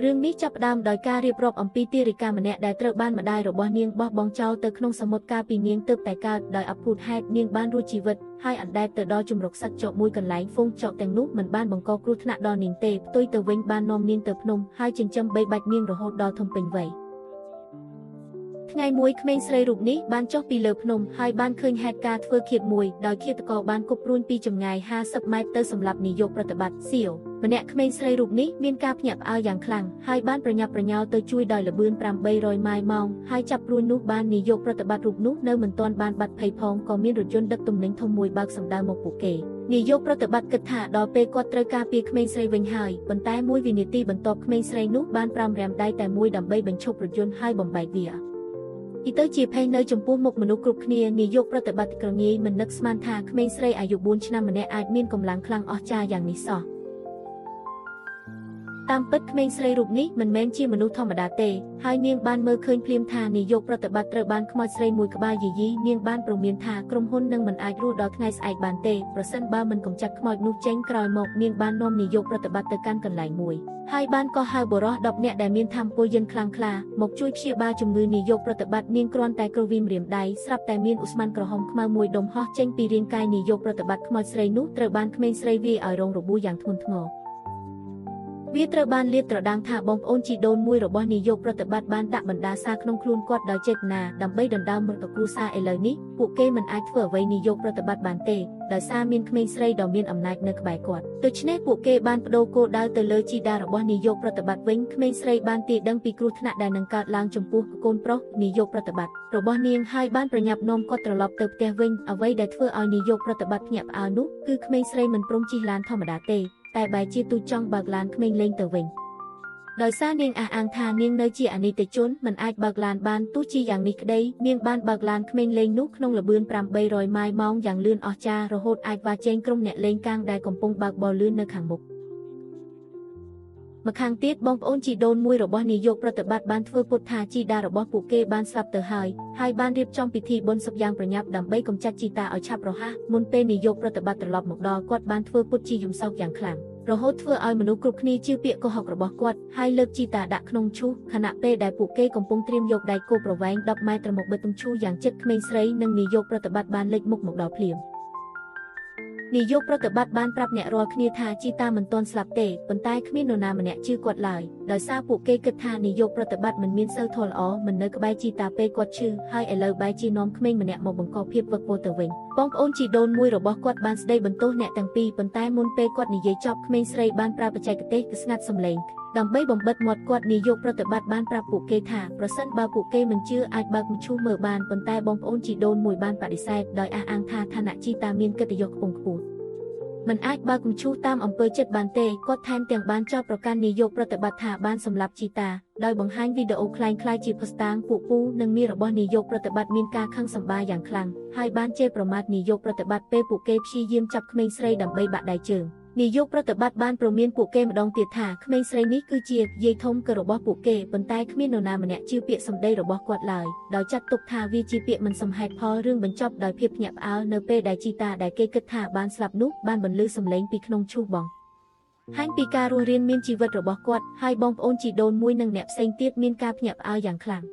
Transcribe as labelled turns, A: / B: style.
A: រឿងនេះចាប់ផ្ដើមដោយការរៀបរាប់អំពីទារិកាម្នាក់ដែលត្រូវបានម្ដាយរបស់នាងបោះបង់ចោលទៅក្នុងសមុទ្រកាលពីនាងទើបតែកើតដោយអភូតហេតុនាងបានរួចជីវិតហើយអណ្ដែតទៅដល់ជំរកសត្វចកមួយកន្លែងហ្វូងចកទាំងនោះមិនបានបង្កគ្រោះថ្នាក់ដល់នាងទេផ្ទុយទៅវិញបាននាំនាងទៅភ្នំហើយចិញ្ចឹមបីបាច់នាងរហូតដល់ធំពេញវ័យថ្ងៃមួយក្មេងស្រីរូបនេះបានចុះពីលើភ្នំហើយបានឃើញហេតុការណ៍ធ្វើឃាតមួយដោយឃាតករបានគប់ព្រួញពីចម្ងាយ50ម៉ែត្រទៅសម្លាប់នាយកប្រតិបត្តិសៀវម្នាក់ក្មេងស្រីរូបនេះមានការភ្ញាក់ផ្អើលយ៉ាងខ្លាំងហើយបានប្រញាប់ប្រញាល់ទៅជួយដោយល្បឿន800ម៉ាយម៉ោងហើយចាប់ព្រួញនោះបាននាយកប្រតិបត្តិរូបនោះនៅមិនទាន់បានបាត់ភ័យផងក៏មានរថយន្តដឹកទំនិញធំមួយបើកសម្ដៅមកពួកគេនាយកប្រតិបត្តិគិតថាដល់ពេលគាត់ត្រូវការពារក្មេងស្រីវិញហើយប៉ុន្តែមួយវិនាទីបន្ទាប់ក្មេងស្រីនោះបានប្រាំរាមដៃតែមួយដើម្បីបញ្ឈប់រថយន្តហើយបំបែកវាទៅជាភ័យនៅចំពោះមុខមនុស្សគ្រប់គ្នានាយកប្រតិបត្តិក្រងាយមិននឹកស្មានថាក្មេងស្រីអាយុ4ឆ្នាំម្នាក់អាចមានកម្លាំងខ្លាំងអស្ចារ្យយ៉ាងនេះសោះតាមពិតក្មេងស្រីរូបនេះមិនមែនជាមនុស្សធម្មតាទេហើយនាងបានមើលឃើញភ្លាមថានាយកប្រតិបត្តិត្រូវបានខ្មោចស្រីមួយក្បាលយាយីនាងបានប្រមានថាក្រុមហ៊ុននឹងមិនអាចរស់ដល់ថ្ងៃស្អែកបានទេប្រសិនបើមិនកម្ចាត់ខ្មោចនោះចេញក្រោយមកនាងបាននាំនាយកប្រតិបត្តិទៅកាន់កន្លែងមួយហើយបានក៏ហៅបុរស10នាក់ដែលមានថាមពលយិនខ្លាំងក្លាមកជួយព្យាបាលជំងឺនាយកប្រតិបត្តិនាងគ្រាន់តែគ្រវីមរាមដៃស្រាប់តែមានឧស្ម័នក្រហមខ្មៅមួយដុំហោះចេញពីរាងកាយនាយកប្រតិបត្តិខ្មោចស្រីនោះត្រូវបានក្មេងស្រីវាយឲ្យរងរបួសយ៉ាងធ្ងន់ធ្ងរវាត្រូវបានលាតត្រដាងថាបងប្អូនជីដូនមួយរបស់នាយកប្រតិបត្តិបានដាក់បណ្ដាសាក្នុងខ្លួនគាត់ដោយចេតនាដើម្បីដណ្ដើមមរតកគ្រួសារឥឡូវនេះពួកគេមិនអាចធ្វើអ្វីនាយកប្រតិបត្តិបានទេដោយសារមានក្មេងស្រីដ៏មានអំណាចនៅក្បែរគាត់ដូច្នេះពួកគេបានបដូរគោលដៅទៅលើជីតារបស់នាយកប្រតិបត្តិវិញក្មេងស្រីបានទាយដឹងពីគ្រោះថ្នាក់ដែលនឹងកើតឡើងចំពោះកូនប្រុសនាយកប្រតិបត្តិរបស់នាងហើយបានប្រញាប់នាំគាត់ត្រឡប់ទៅផ្ទះវិញអ្វីដែលធ្វើឲ្យនាយកប្រតិបត្តិភ្ញាក់ផ្អើលនោះគឺក្មេងស្រីមិនព្រមជិះឡានធម្មតាទេតែបែរជាទូចង់បើកឡានក្មេងលេងទៅវិញដោយសារនាងអះអាងថានាងនៅជាអនិច្ចជនមិនអាចបើកឡានបានទោះជាយ៉ាងនេះក្តីនាងបានបើកឡានក្មេងលេងនោះក្នុងល្បឿន800ម៉ាយម៉ោងយ៉ាងលឿនអស្ចារ្យរហូតអាចវាចេញក្រុមអ្នកលេងកាងដែលកំពុងបើកបរលឿននៅខាងមុខម្ខាងទៀតបងប្អូនជីដូនមួយរបស់នាយកប្រតិបត្តិបានធ្វើពុតថាជីតារបស់ពួកគេបានស្លាប់ទៅហើយបានរៀបចំពិធីបុណ្យសពយ៉ាងប្រញាប់ដើម្បីកម្ចាត់ជីតាឲ្យឆាប់រហ័សមុនពេលនាយកប្រតិបត្តិត្រឡប់មកដល់គាត់បានធ្វើពុតជាយំសោកយ៉ាងខ្លាំងរហូតធ្វើឲ្យមនុស្សគ្រប់គ្នាជឿពាក្យកុហករបស់គាត់ហើយលើកជីតាដាក់ក្នុងឈូសខណៈពេលដែលពួកគេកំពុងត្រៀមយកដែកគោប្រវែង10ម៉ែត្រមកបិទទំឈូសយ៉ាងជិតក្មេងស្រីនិងនាយកប្រតិបត្តិបានលេចមុខមកដល់ភ្លាមនាយកប្រតិបត្តិបានប្រាប់អ្នករាល់គ្នាថាជីតាមិនទាន់ស្លាប់ទេប៉ុន្តែគ្មាននរណាម្នាក់ជឿគាត់ឡើយដោយសារពួកគេគិតថានាយកប្រតិបត្តិមិនមានសីលធម៌ល្អមិននៅក្បែរជីតាពេលគាត់ឈឺហើយឥឡូវបែរជានាំក្មេងម្នាក់មកបង្កភាពវឹកវរទៅវិញបងប្អូនជីដូនមួយរបស់គាត់បានស្ដីបន្ទោសអ្នកទាំងពីរប៉ុន្តែមុនពេលគាត់និយាយចប់ក្មេងស្រីបានប្រើបច្ចេកទេសស្ងាត់សម្លេងដើម្បីបំបិតមាត់គាត់នាយកប្រតិបត្តិបានប្រាប់ពួកគេថាប្រសិនបើពួកគេមិនជឿអាចបើកមឈូសមើលបានប៉ុន្តែបងប្អូនជីដូនមួយបានបដិសេធដោយអះអាងថាឋានៈជីតាមានកិត្តិយសខ្ពង់ខ្ពស់មិនអាចបើកមឈូសតាមអំពើចិត្តបានទេគាត់ថែមទាំងបានចោទប្រកាន់នាយកប្រតិបត្តិថាបានសម្លាប់ជីតាដោយបង្ហាញវីដេអូคล้ายៗជាភស្តុតាងពួកពូនិងមីរបស់នាយកប្រតិបត្តិមានការខឹងសម្បារយ៉ាងខ្លាំងហើយបានជេរប្រមាថនាយកប្រតិបត្តិពេលពួកគេព្យាយាមចាប់ក្មេងស្រីដើម្បីបាក់ដៃជើងនាយកប្រតិបត្តិបានប្រមានពួកគេម្ដងទៀតថាក្មេងស្រីនេះគឺជាយាយធំករបស់ពួកគេប៉ុន្តែគ្មាននរណាម្នាក់ជឿពាក្យសម្ដីរបស់គាត់ឡើយដោយចាត់ទុកថាវាជាពាក្យមិនសមហេតុផលរឿងបញ្ចប់ដោយភាពភ្ញាក់ផ្អើលនៅពេលដែលជីតាដែលគេគិតថាបានស្លាប់នោះបានបន្លឺសំឡេងពីក្នុងឈូសបងហាញពីការរស់រានមានជីវិតរបស់គាត់ហើយបងប្អូនជីដូនមួយនិងអ្នកផ្សេងទៀតមានការភ្ញាក់ផ្អើលយ៉ាងខ្លាំង